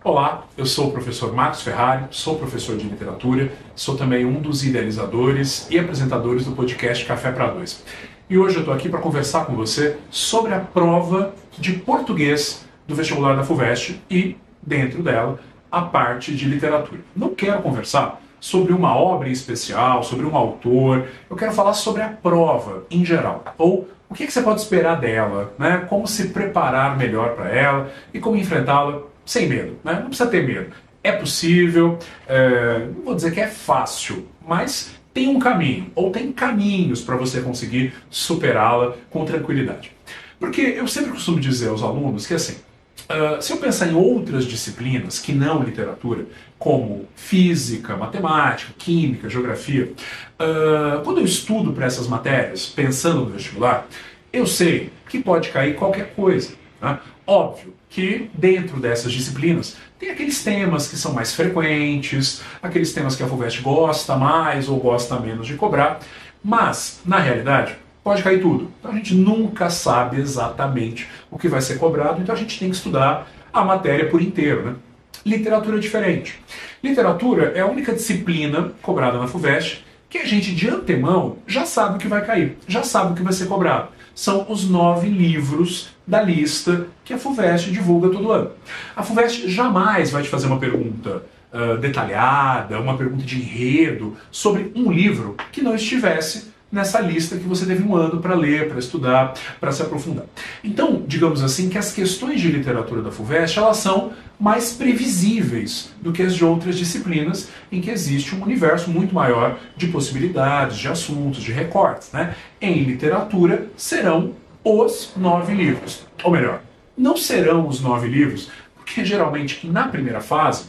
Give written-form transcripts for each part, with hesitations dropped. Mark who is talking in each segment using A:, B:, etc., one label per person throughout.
A: Olá, eu sou o professor Marcos Ferrari, sou professor de literatura, sou também um dos idealizadores e apresentadores do podcast Café para Dois. E hoje eu estou aqui para conversar com você sobre a prova de português do vestibular da FUVEST e, dentro dela, a parte de literatura. Não quero conversar sobre uma obra em especial, sobre um autor, eu quero falar sobre a prova em geral, ou o que você pode esperar dela, né? Como se preparar melhor para ela e como enfrentá-la sem medo, né? Não precisa ter medo. É possível, não vou dizer que é fácil, mas tem um caminho, ou tem caminhos para você conseguir superá-la com tranquilidade. Porque eu sempre costumo dizer aos alunos que assim, se eu pensar em outras disciplinas que não literatura, como física, matemática, química, geografia, quando eu estudo para essas matérias, pensando no vestibular, eu sei que pode cair qualquer coisa, né? Óbvio que dentro dessas disciplinas tem aqueles temas que são mais frequentes, aqueles temas que a FUVEST gosta mais ou gosta menos de cobrar, mas, na realidade, pode cair tudo. Então a gente nunca sabe exatamente o que vai ser cobrado, então a gente tem que estudar a matéria por inteiro, né? Literatura é diferente. Literatura é a única disciplina cobrada na FUVEST que a gente de antemão já sabe o que vai cair, já sabe o que vai ser cobrado. São os 9 livros da lista que a FUVEST divulga todo ano. A FUVEST jamais vai te fazer uma pergunta detalhada, uma pergunta de enredo sobre um livro que não estivesse nessa lista que você teve um ano para ler, para estudar, para se aprofundar. Então, digamos assim, que as questões de literatura da FUVEST, elas são mais previsíveis do que as de outras disciplinas, em que existe um universo muito maior de possibilidades, de assuntos, de recortes, né? Em literatura, serão os 9 livros. Ou melhor, não serão os 9 livros, porque geralmente na primeira fase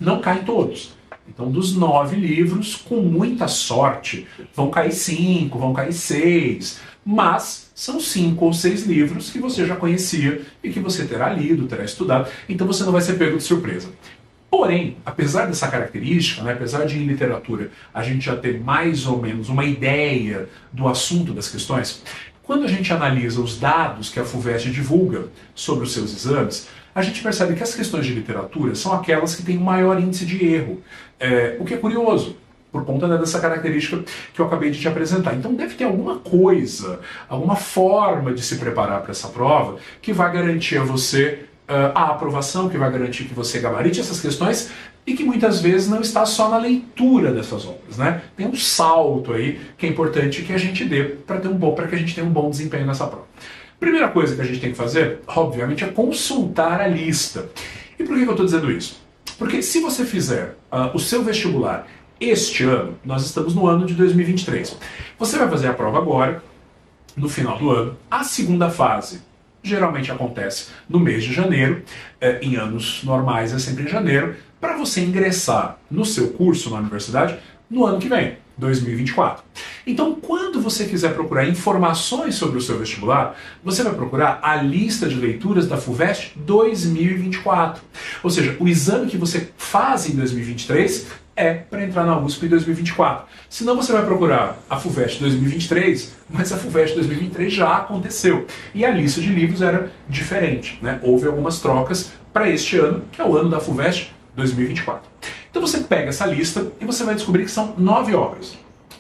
A: não caem todos. Então, dos 9 livros, com muita sorte, vão cair 5, vão cair 6, mas são 5 ou 6 livros que você já conhecia e que você terá lido, terá estudado, então você não vai ser pego de surpresa. Porém, apesar dessa característica, né, apesar de em literatura a gente já ter mais ou menos uma ideia do assunto das questões, quando a gente analisa os dados que a FUVEST divulga sobre os seus exames, a gente percebe que as questões de literatura são aquelas que têm o maior índice de erro, o que é curioso, por conta dessa característica que eu acabei de te apresentar. Então deve ter alguma coisa, alguma forma de se preparar para essa prova que vai garantir a você a aprovação, que vai garantir que você gabarite essas questões e que muitas vezes não está só na leitura dessas obras, né? Tem um salto aí que é importante que a gente dê para que a gente tenha um bom desempenho nessa prova. Primeira coisa que a gente tem que fazer, obviamente, é consultar a lista. E por que eu estou dizendo isso? Porque se você fizer o seu vestibular este ano, nós estamos no ano de 2023, você vai fazer a prova agora, no final do ano. A segunda fase geralmente acontece no mês de janeiro, em anos normais é sempre em janeiro, para você ingressar no seu curso na universidade no ano que vem, 2024. Então, quando você quiser procurar informações sobre o seu vestibular, você vai procurar a lista de leituras da FUVEST 2024. Ou seja, o exame que você faz em 2023 é para entrar na USP em 2024. Senão você vai procurar a FUVEST 2023, mas a FUVEST 2023 já aconteceu. E a lista de livros era diferente, né? Houve algumas trocas para este ano, que é o ano da FUVEST 2024. Então você pega essa lista e você vai descobrir que são 9 obras,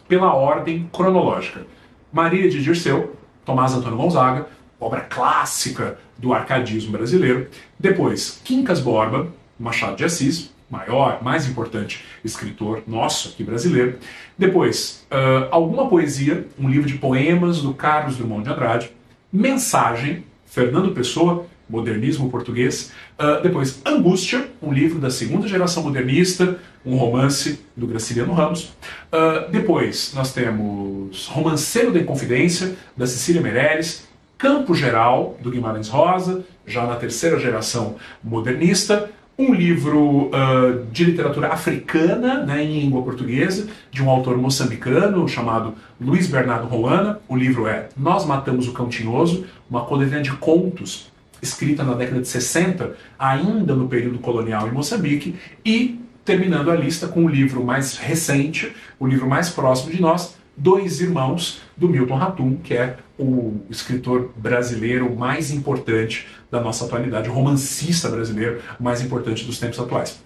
A: pela ordem cronológica. Maria de Dirceu, Tomás Antônio Gonzaga, obra clássica do arcadismo brasileiro. Depois, Quincas Borba, Machado de Assis, maior, mais importante escritor nosso aqui brasileiro. Depois, alguma poesia, um livro de poemas do Carlos Drummond de Andrade. Mensagem, Fernando Pessoa, modernismo português. Depois, Angústia, um livro da segunda geração modernista, um romance do Graciliano Ramos. Depois, nós temos Romanceiro da Inconfidência, da Cecília Meirelles. Campo Geral, do Guimarães Rosa, já na terceira geração modernista. Um livro de literatura africana, né, em língua portuguesa, de um autor moçambicano chamado Luiz Bernardo Roana. O livro é Nós Matamos o Cão Tinhoso, uma coletânea de contos escrita na década de 60, ainda no período colonial em Moçambique, e terminando a lista com o livro mais recente, o livro mais próximo de nós, Dois Irmãos, do Milton Ratum, que é o escritor brasileiro mais importante da nossa atualidade, o romancista brasileiro mais importante dos tempos atuais.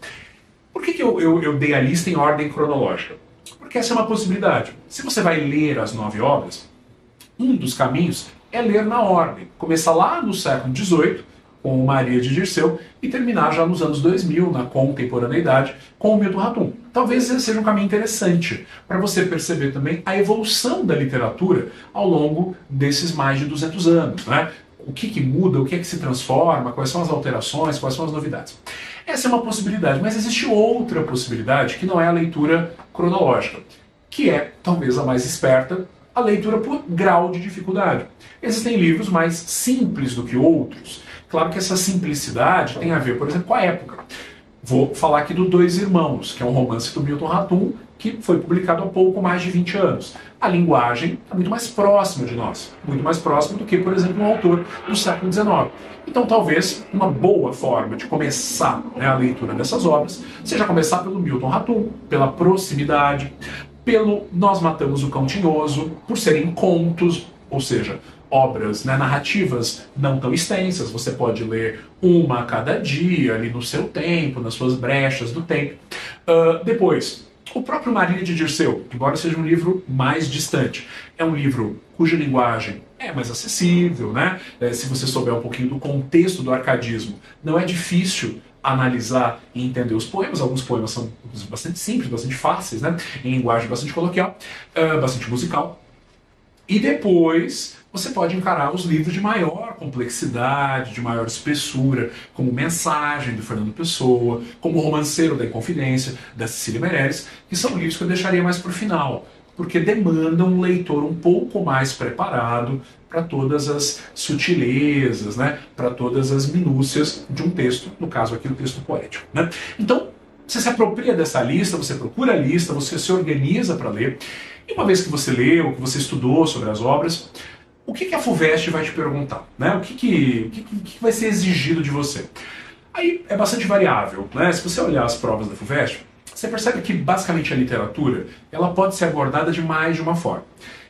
A: Por que eu dei a lista em ordem cronológica? Porque essa é uma possibilidade. Se você vai ler as 9 obras, um dos caminhos é ler na ordem. Começar lá no século XVIII, com Maria de Dirceu, e terminar já nos anos 2000, na contemporaneidade, com o Milton Ratum. Talvez esse seja um caminho interessante para você perceber também a evolução da literatura ao longo desses mais de 200 anos, né? O que muda, o que se transforma, quais são as alterações, quais são as novidades. Essa é uma possibilidade, mas existe outra possibilidade que não é a leitura cronológica, que é talvez a mais esperta, a leitura por grau de dificuldade. Existem livros mais simples do que outros. Claro que essa simplicidade tem a ver, por exemplo, com a época. Vou falar aqui do Dois Irmãos, que é um romance do Milton Ratum, que foi publicado há pouco mais de 20 anos. A linguagem é muito mais próxima de nós, muito mais próxima do que, por exemplo, um autor do século XIX. Então, talvez, uma boa forma de começar, né, a leitura dessas obras seja começar pelo Milton Ratum, pela proximidade, pelo Nós Matamos o Cão Tinhoso, por serem contos, ou seja, obras, né, narrativas não tão extensas, você pode ler uma a cada dia, ali no seu tempo, nas suas brechas do tempo. Depois, o próprio Maria de Dirceu, embora seja um livro mais distante, é um livro cuja linguagem é mais acessível, né? Se você souber um pouquinho do contexto do arcadismo, não é difícil analisar e entender os poemas. Alguns poemas são bastante simples, bastante fáceis, né? Em linguagem bastante coloquial, bastante musical. E depois você pode encarar os livros de maior complexidade, de maior espessura, como Mensagem, do Fernando Pessoa, como Romanceiro da Inconfidência, da Cecília Meirelles, que são livros que eu deixaria mais para o final, porque demandam um leitor um pouco mais preparado para todas as sutilezas, né? Para todas as minúcias de um texto, no caso aqui o texto poético, né? Então, você se apropria dessa lista, você procura a lista, você se organiza para ler, e uma vez que você leu, que você estudou sobre as obras, o que a FUVEST vai te perguntar, né? O que vai ser exigido de você? Aí é bastante variável, né? Se você olhar as provas da FUVEST, você percebe que basicamente a literatura ela pode ser abordada de mais de uma forma.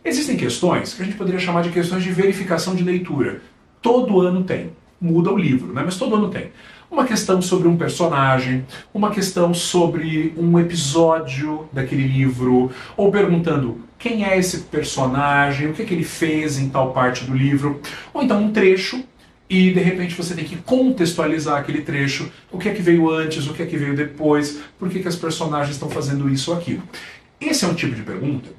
A: Existem questões que a gente poderia chamar de questões de verificação de leitura. Todo ano tem. Muda o livro, né? Mas todo ano tem. Uma questão sobre um personagem, uma questão sobre um episódio daquele livro, ou perguntando quem é esse personagem, o que ele fez em tal parte do livro, ou então um trecho, e de repente você tem que contextualizar aquele trecho, o que é que veio antes, o que é que veio depois, por que as personagens estão fazendo isso ou aquilo. Esse é um tipo de pergunta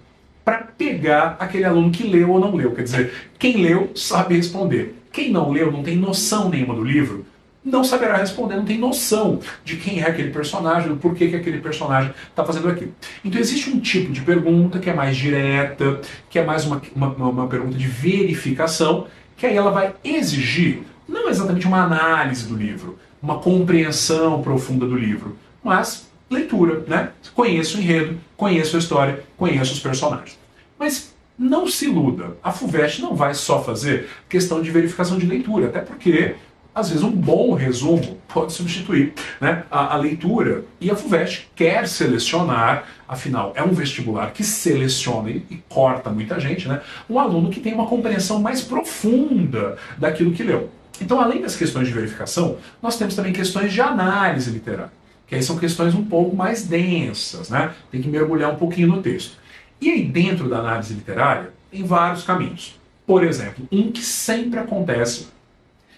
A: para pegar aquele aluno que leu ou não leu, quer dizer, quem leu sabe responder, quem não leu, não tem noção nenhuma do livro, não saberá responder, não tem noção de quem é aquele personagem, do porquê que aquele personagem está fazendo aquilo. Então existe um tipo de pergunta que é mais direta, que é mais uma pergunta de verificação, que aí ela vai exigir, não exatamente uma análise do livro, uma compreensão profunda do livro, mas leitura, né? Conheço o enredo, conheço a história, conheço os personagens. Mas não se iluda, a FUVEST não vai só fazer questão de verificação de leitura, até porque às vezes um bom resumo pode substituir, né, a leitura, e a FUVEST quer selecionar, afinal é um vestibular que seleciona e corta muita gente, né, um aluno que tem uma compreensão mais profunda daquilo que leu. Então, além das questões de verificação, nós temos também questões de análise literária, que aí são questões um pouco mais densas, né, tem que mergulhar um pouquinho no texto. E aí dentro da análise literária tem vários caminhos. Por exemplo, um que sempre acontece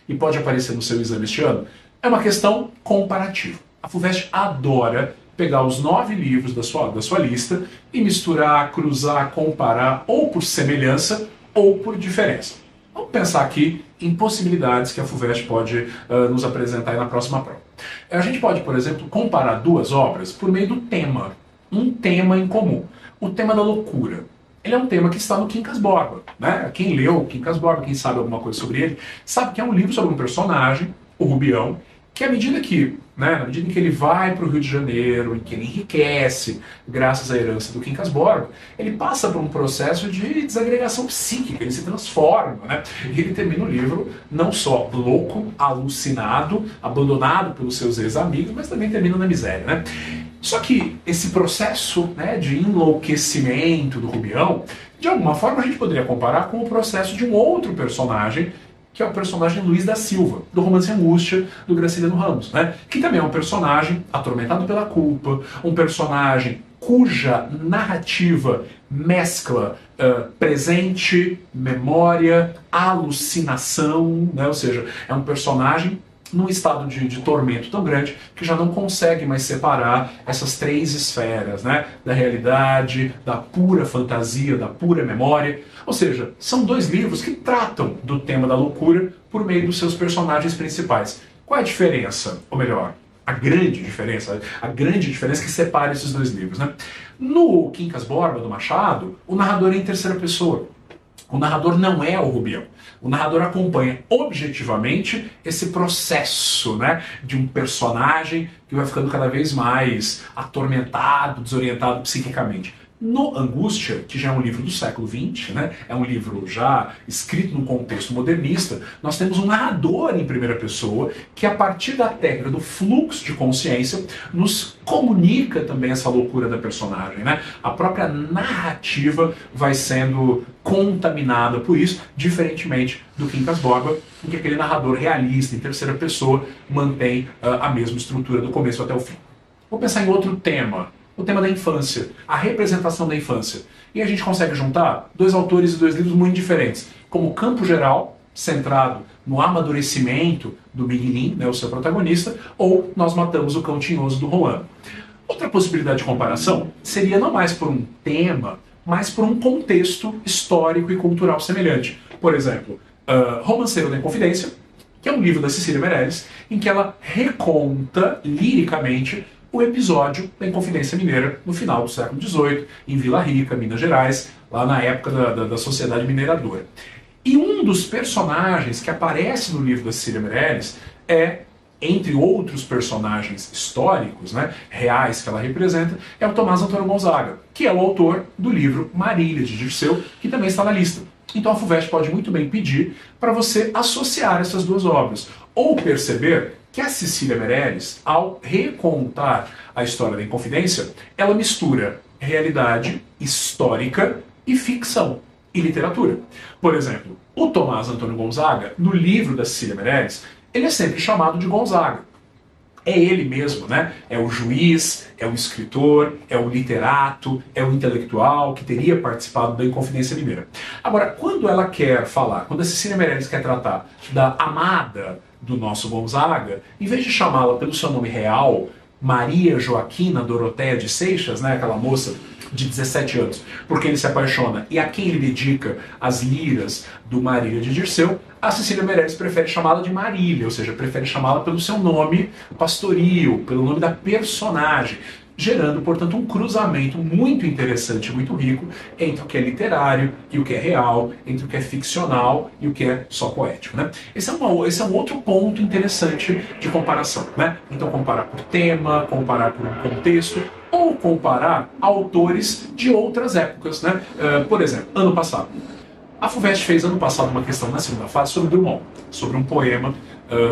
A: e pode aparecer no seu exame este ano, é uma questão comparativa. A FUVEST adora pegar os 9 livros da sua lista e misturar, cruzar, comparar, ou por semelhança ou por diferença. Vamos pensar aqui em possibilidades que a FUVEST pode nos apresentar aí na próxima prova. A gente pode, por exemplo, comparar 2 obras por meio do tema. Um tema em comum. O tema da loucura. Ele é um tema que está no Quincas Borba, né? Quem leu Quincas Borba, quem sabe alguma coisa sobre ele, sabe que é um livro sobre um personagem, o Rubião, que à medida que né, na medida em que ele vai para o Rio de Janeiro, em que ele enriquece graças à herança do Quincas Borba, ele passa por um processo de desagregação psíquica, ele se transforma, né? E ele termina o livro não só louco, alucinado, abandonado pelos seus ex-amigos, mas também termina na miséria, né? Só que esse processo, né, de enlouquecimento do Rubião, de alguma forma a gente poderia comparar com o processo de um outro personagem, que é o personagem Luiz da Silva, do romance Angústia, do Graciliano Ramos, né? Que também é um personagem atormentado pela culpa, um personagem cuja narrativa mescla presente, memória, alucinação, né? Ou seja, é um personagem num estado de tormento tão grande que já não consegue mais separar essas três esferas, né? Da realidade, da pura fantasia, da pura memória. Ou seja, são dois livros que tratam do tema da loucura por meio dos seus personagens principais. Qual é a diferença? Ou melhor, a grande diferença que separa esses dois livros, né? No Quincas Borba, do Machado, o narrador é em terceira pessoa. O narrador não é o Rubião. O narrador acompanha objetivamente esse processo, né, de um personagem que vai ficando cada vez mais atormentado, desorientado psiquicamente. No Angústia, que já é um livro do século XX, né, é um livro já escrito num contexto modernista, nós temos um narrador em primeira pessoa que, a partir da técnica do fluxo de consciência, nos comunica também essa loucura da personagem, né? A própria narrativa vai sendo contaminada por isso, diferentemente do Quincas Borba, em que aquele narrador realista, em terceira pessoa, mantém a mesma estrutura do começo até o fim. Vou pensar em outro tema. O tema da infância, a representação da infância. E a gente consegue juntar dois autores e dois livros muito diferentes, como Campo Geral, centrado no amadurecimento do Miguelin, né, o seu protagonista, ou Nós Matamos o Cão Tinhoso, do Rolando. Outra possibilidade de comparação seria não mais por um tema, mas por um contexto histórico e cultural semelhante. Por exemplo, Romanceiro da Inconfidência, que é um livro da Cecília Meirelles, em que ela reconta liricamente o episódio da Inconfidência Mineira no final do século XVIII, em Vila Rica, Minas Gerais, lá na época da sociedade mineradora. E um dos personagens que aparece no livro da Cecília Meirelles é, entre outros personagens históricos, né, reais que ela representa, é o Tomás Antônio Gonzaga, que é o autor do livro Marília, de Dirceu, que também está na lista. Então a FUVEST pode muito bem pedir para você associar essas duas obras, ou perceber que a Cecília Meirelles, ao recontar a história da Inconfidência, ela mistura realidade histórica e ficção, e literatura. Por exemplo, o Tomás Antônio Gonzaga, no livro da Cecília Meirelles, ele é sempre chamado de Gonzaga. É ele mesmo, né? É o juiz, é o escritor, é o literato, é o intelectual que teria participado da Inconfidência Mineira. Agora, quando ela quer falar, quando a Cecília Meirelles quer tratar da amada do nosso Gonzaga, em vez de chamá-la pelo seu nome real, Maria Joaquina Doroteia de Seixas, né, aquela moça de 17 anos, porque ele se apaixona e a quem ele dedica as liras do Marília de Dirceu, a Cecília Meirelles prefere chamá-la de Marília, ou seja, prefere chamá-la pelo seu nome pastoril, pelo nome da personagem, gerando, portanto, um cruzamento muito interessante, muito rico, entre o que é literário e o que é real, entre o que é ficcional e o que é só poético, né? Esse é um outro ponto interessante de comparação, né? Então, comparar por tema, comparar por um contexto, ou comparar autores de outras épocas, né? Por exemplo, ano passado. A FUVEST fez ano passado uma questão na segunda fase sobre Drummond, sobre um poema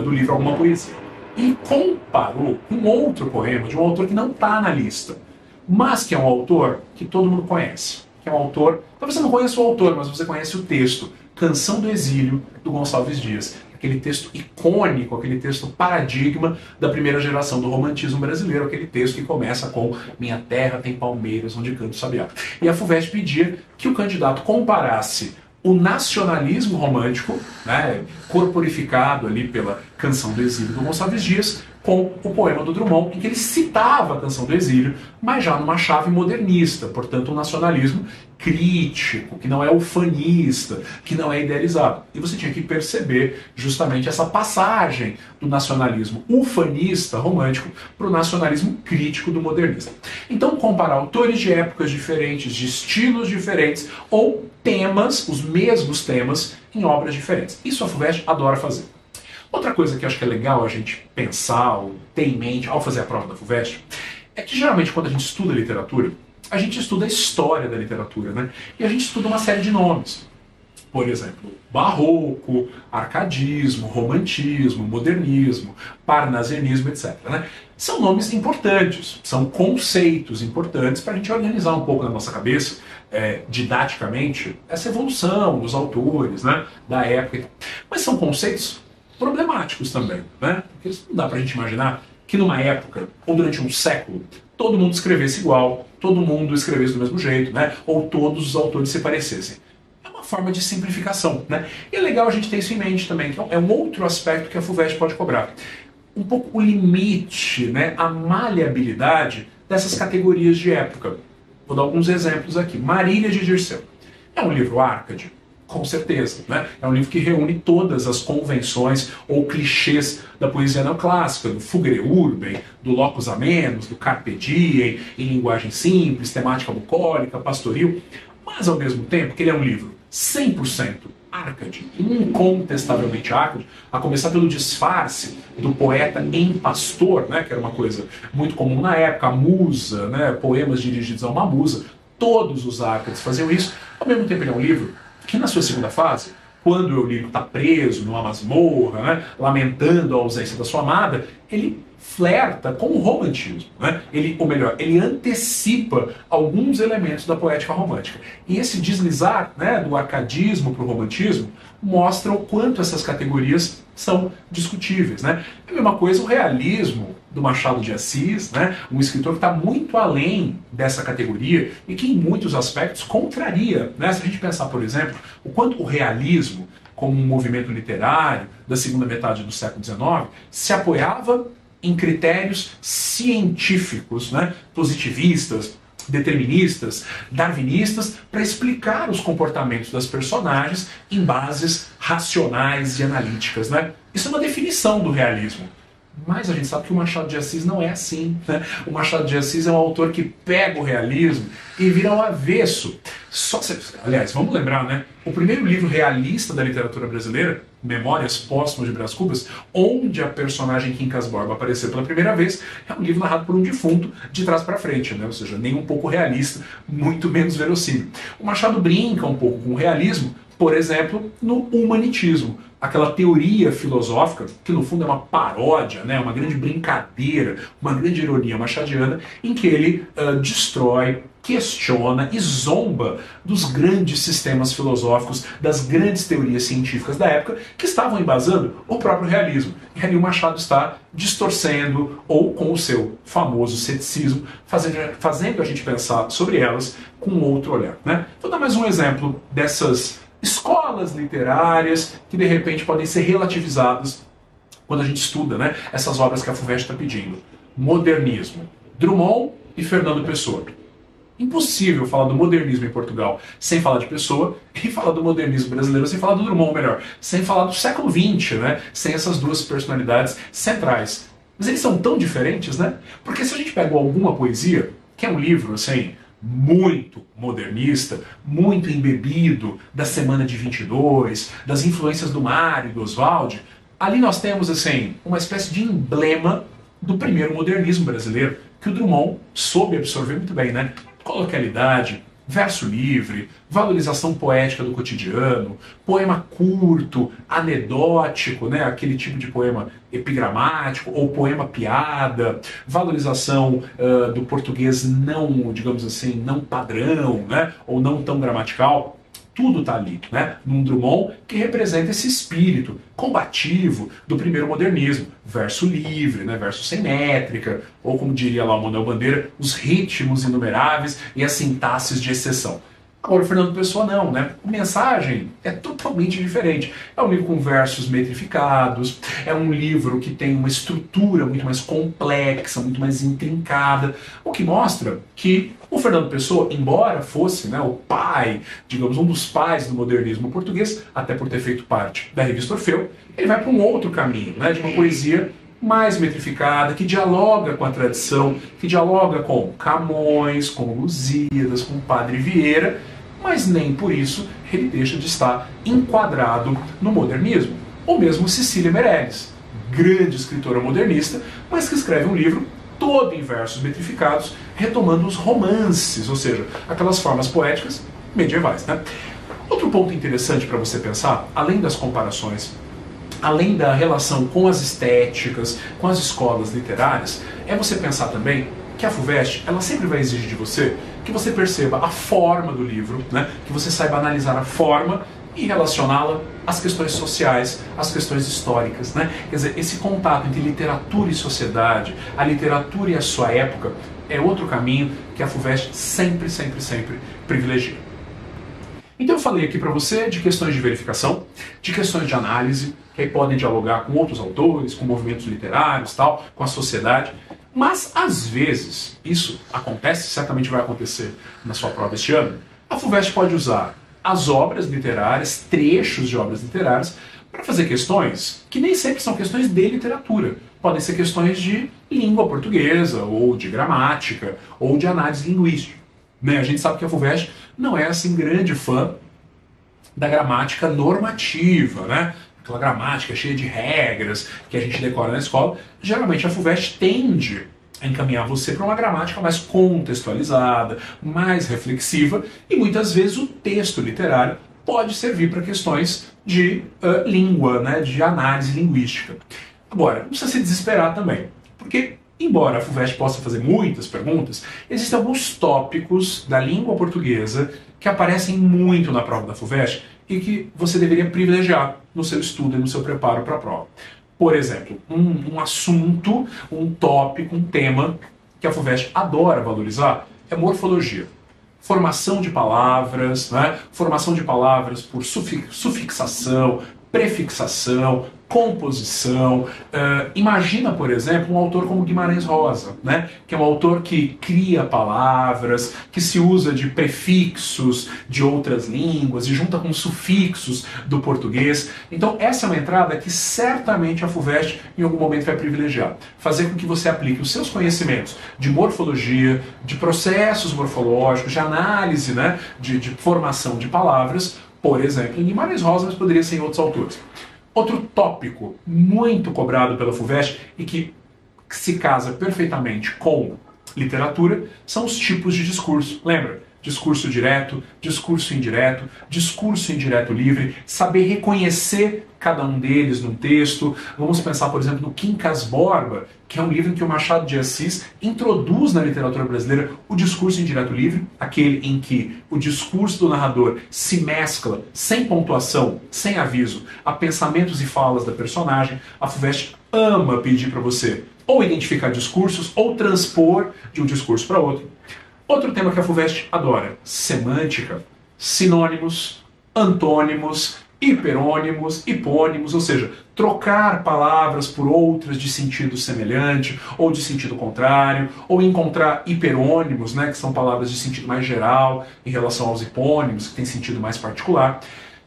A: do livro Alguma Poesia. E comparou com outro poema de um autor que não está na lista, mas que é um autor que todo mundo conhece. Que é um autor, talvez você não conheça o autor, mas você conhece o texto, Canção do Exílio, do Gonçalves Dias. Aquele texto icônico, aquele texto paradigma da primeira geração do romantismo brasileiro, aquele texto que começa com Minha terra tem palmeiras onde canto o sabiá. E a FUVEST pedia que o candidato comparasse o nacionalismo romântico, né, corporificado ali pela Canção do Exílio do Gonçalves Dias, com o poema do Drummond, em que ele citava a Canção do Exílio, mas já numa chave modernista, portanto um nacionalismo crítico, que não é ufanista, que não é idealizado. E você tinha que perceber justamente essa passagem do nacionalismo ufanista romântico para o nacionalismo crítico do modernista. Então, comparar autores de épocas diferentes, de estilos diferentes, ou temas, os mesmos temas, em obras diferentes. Isso a FUVEST adora fazer. Outra coisa que eu acho que é legal a gente pensar ou ter em mente ao fazer a prova da FUVEST é que geralmente quando a gente estuda literatura, a gente estuda a história da literatura, né? E a gente estuda uma série de nomes. Por exemplo, barroco, arcadismo, romantismo, modernismo, parnasianismo, etc. Né? São nomes importantes, são conceitos importantes para a gente organizar um pouco na nossa cabeça, didaticamente, essa evolução dos autores, né, da época. Mas são conceitos problemáticos também, né? Porque não dá para a gente imaginar que numa época, ou durante um século, todo mundo escrevesse igual, todo mundo escrevesse do mesmo jeito, né? Ou todos os autores se parecessem. É uma forma de simplificação, né? E é legal a gente ter isso em mente também, que é um outro aspecto que a FUVEST pode cobrar. Um pouco o limite, né? A maleabilidade dessas categorias de época. Vou dar alguns exemplos aqui. Marília de Dirceu. É um livro Arcade? Com certeza, né? É um livro que reúne todas as convenções ou clichês da poesia neoclássica, do Fugere Urbem, do Locus Amenus, do Carpe Diem, em linguagem simples, temática bucólica, pastoril, mas ao mesmo tempo que ele é um livro 100% Arcade, incontestavelmente Arcade, a começar pelo disfarce do poeta em pastor, né, que era uma coisa muito comum na época, a musa, né, poemas dirigidos a uma musa, todos os Arcades faziam isso. Ao mesmo tempo ele é um livro que na sua segunda fase, quando o Eulírico está preso numa masmorra, né, lamentando a ausência da sua amada, ele flerta com o romantismo, né? Ele antecipa alguns elementos da poética romântica. E esse deslizar, né, do arcadismo para o romantismo mostra o quanto essas categorias são discutíveis, né? É a mesma coisa o realismo do Machado de Assis, né? Um escritor que está muito além dessa categoria e que em muitos aspectos contraria, né? Se a gente pensar, por exemplo, o quanto o realismo, como um movimento literário da segunda metade do século XIX, se apoiava em critérios científicos, né? Positivistas, deterministas, darwinistas, para explicar os comportamentos das personagens em bases racionais e analíticas, né? Isso é uma definição do realismo. Mas a gente sabe que o Machado de Assis não é assim, né? O Machado de Assis é um autor que pega o realismo e vira ao avesso. Aliás, vamos lembrar, né? O primeiro livro realista da literatura brasileira, Memórias Póstumas de Brás Cubas, onde a personagem Quincas Borba apareceu pela primeira vez, é um livro narrado por um defunto de trás para frente, né? Ou seja, nem um pouco realista, muito menos verossímil. O Machado brinca um pouco com o realismo, por exemplo, no humanitismo, aquela teoria filosófica, que no fundo é uma paródia, né, uma grande brincadeira, uma grande ironia machadiana, em que ele destrói, questiona e zomba dos grandes sistemas filosóficos, das grandes teorias científicas da época, que estavam embasando o próprio realismo. E ali o Machado está distorcendo, ou com o seu famoso ceticismo, fazendo a gente pensar sobre elas com outro olhar, né? Vou dar mais um exemplo dessas escolas literárias que de repente podem ser relativizadas quando a gente estuda, né, essas obras que a FUVEST está pedindo. Modernismo. Drummond e Fernando Pessoa. Impossível falar do modernismo em Portugal sem falar de Pessoa e falar do modernismo brasileiro sem falar do Drummond, melhor, sem falar do século XX, né, sem essas duas personalidades centrais. Mas eles são tão diferentes, né? Porque se a gente pega alguma poesia, que é um livro, assim, muito modernista, muito embebido da Semana de 22, das influências do Mário e do Oswald, ali nós temos, assim, uma espécie de emblema do primeiro modernismo brasileiro, que o Drummond soube absorver muito bem, né? Coloquialidade, verso livre, valorização poética do cotidiano, poema curto, anedótico, né? Aquele tipo de poema epigramático, ou poema piada, valorização do português não, digamos assim, não padrão, né? Ou não tão gramatical. Tudo está ali, né? Num Drummond que representa esse espírito combativo do primeiro modernismo. Verso livre, né? Verso sem métrica, ou como diria lá o Manuel Bandeira, os ritmos inumeráveis e as sintaxes de exceção. Agora, o Fernando Pessoa não, né? A mensagem é totalmente diferente. É um livro com versos metrificados, é um livro que tem uma estrutura muito mais complexa, muito mais intrincada, o que mostra que o Fernando Pessoa, embora fosse, né, o pai, digamos, um dos pais do modernismo português, até por ter feito parte da revista Orfeu, ele vai para um outro caminho, né, de uma poesia mais metrificada, que dialoga com a tradição, que dialoga com Camões, com Lusíadas, com Padre Vieira, mas nem por isso ele deixa de estar enquadrado no modernismo. Ou mesmo Cecília Meirelles, grande escritora modernista, mas que escreve um livro todo em versos metrificados, retomando os romances, ou seja, aquelas formas poéticas medievais, né? Outro ponto interessante para você pensar, além das comparações, além da relação com as estéticas, com as escolas literárias, é você pensar também que a FUVEST, ela sempre vai exigir de você que você perceba a forma do livro, né? Que você saiba analisar a forma e relacioná-la às questões sociais, às questões históricas, né? Quer dizer, esse contato entre literatura e sociedade, a literatura e a sua época, é outro caminho que a FUVEST sempre, sempre, sempre privilegia. Então eu falei aqui para você de questões de verificação, de questões de análise, que aí podem dialogar com outros autores, com movimentos literários, tal, com a sociedade. Mas, às vezes, isso acontece, certamente vai acontecer na sua prova este ano, a FUVEST pode usar as obras literárias, trechos de obras literárias, para fazer questões que nem sempre são questões de literatura. Podem ser questões de língua portuguesa, ou de gramática, ou de análise linguística. Né? A gente sabe que a FUVEST não é assim grande fã da gramática normativa, né? Aquela gramática cheia de regras que a gente decora na escola. Geralmente a FUVEST tende a encaminhar você para uma gramática mais contextualizada, mais reflexiva, e muitas vezes o texto literário pode servir para questões de língua, né? De análise linguística. Agora, não precisa se desesperar também, porque embora a FUVEST possa fazer muitas perguntas, existem alguns tópicos da língua portuguesa que aparecem muito na prova da FUVEST e que você deveria privilegiar no seu estudo e no seu preparo para a prova. Por exemplo, um assunto, um tópico, um tema que a FUVEST adora valorizar é morfologia. Formação de palavras, né? Formação de palavras por sufixação, prefixação, composição. Imagina, por exemplo, um autor como Guimarães Rosa, né? Que é um autor que cria palavras, que se usa de prefixos de outras línguas e junta com sufixos do português. Então essa é uma entrada que certamente a FUVEST em algum momento vai privilegiar. Fazer com que você aplique os seus conhecimentos de morfologia, de processos morfológicos, de análise, né? de formação de palavras, por exemplo, em Guimarães Rosa, mas poderia ser em outros autores. Outro tópico muito cobrado pela FUVEST e que se casa perfeitamente com literatura são os tipos de discurso. Lembra? Discurso direto, discurso indireto livre, saber reconhecer cada um deles num texto. Vamos pensar, por exemplo, no Quincas Borba, que é um livro em que o Machado de Assis introduz na literatura brasileira o discurso indireto livre, aquele em que o discurso do narrador se mescla, sem pontuação, sem aviso, a pensamentos e falas da personagem. A FUVEST ama pedir para você ou identificar discursos ou transpor de um discurso para outro. Outro tema que a FUVEST adora: semântica, sinônimos, antônimos, hiperônimos, hipônimos, ou seja, trocar palavras por outras de sentido semelhante ou de sentido contrário, ou encontrar hiperônimos, né, que são palavras de sentido mais geral em relação aos hipônimos, que têm sentido mais particular.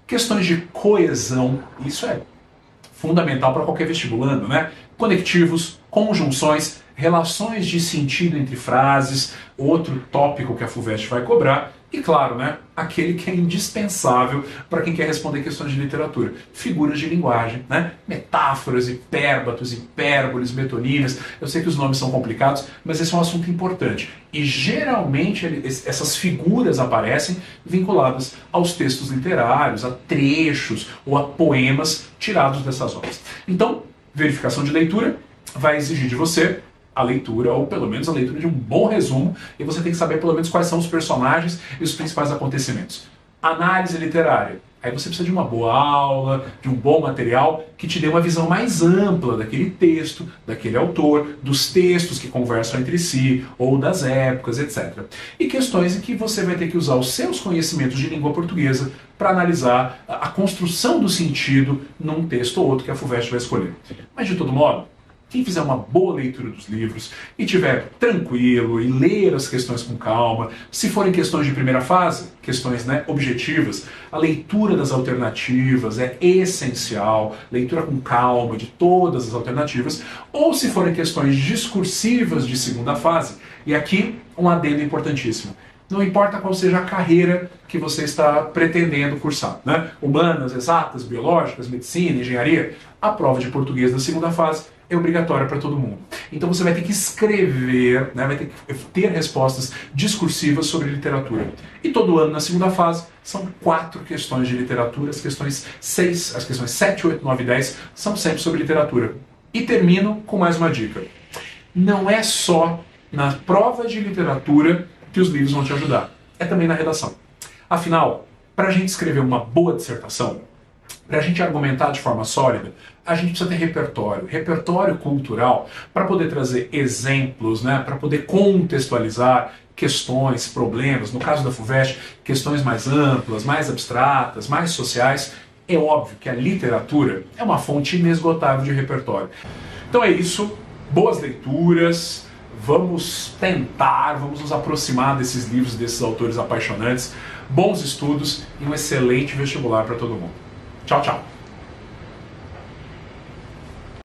A: Questões de coesão, isso é fundamental para qualquer vestibulando, né? Conectivos, conjunções, relações de sentido entre frases, outro tópico que a FUVEST vai cobrar, e claro, né, aquele que é indispensável para quem quer responder questões de literatura, figuras de linguagem, né, metáforas, hipérbatos, hipérboles, metonímias. Eu sei que os nomes são complicados, mas esse é um assunto importante, e geralmente essas figuras aparecem vinculadas aos textos literários, a trechos ou a poemas tirados dessas obras. Então, verificação de leitura vai exigir de você a leitura, ou pelo menos a leitura de um bom resumo, e você tem que saber pelo menos quais são os personagens e os principais acontecimentos. Análise literária. Aí você precisa de uma boa aula, de um bom material que te dê uma visão mais ampla daquele texto, daquele autor, dos textos que conversam entre si, ou das épocas, etc. E questões em que você vai ter que usar os seus conhecimentos de língua portuguesa para analisar a construção do sentido num texto ou outro que a FUVEST vai escolher. Mas de todo modo, quem fizer uma boa leitura dos livros e tiver tranquilo e ler as questões com calma, se forem questões de primeira fase, questões, né, objetivas, a leitura das alternativas é essencial, leitura com calma de todas as alternativas, ou se forem questões discursivas de segunda fase, e aqui um adendo importantíssimo. não importa qual seja a carreira que você está pretendendo cursar, né? Humanas, exatas, biológicas, medicina, engenharia, a prova de português da segunda fase é obrigatória para todo mundo. Então você vai ter que escrever, né, vai ter que ter respostas discursivas sobre literatura. E todo ano, na segunda fase, são 4 questões de literatura. As questões 7, 8, 9 e 10 são sempre sobre literatura. E termino com mais uma dica. Não é só na prova de literatura que os livros vão te ajudar. É também na redação. Afinal, para a gente escrever uma boa dissertação, para a gente argumentar de forma sólida, a gente precisa ter repertório cultural, para poder trazer exemplos, né, para poder contextualizar questões, problemas, no caso da FUVEST, questões mais amplas, mais abstratas, mais sociais. É óbvio que a literatura é uma fonte inesgotável de repertório. Então é isso, boas leituras, vamos nos aproximar desses livros, desses autores apaixonantes, bons estudos e um excelente vestibular para todo mundo. Tchau, tchau!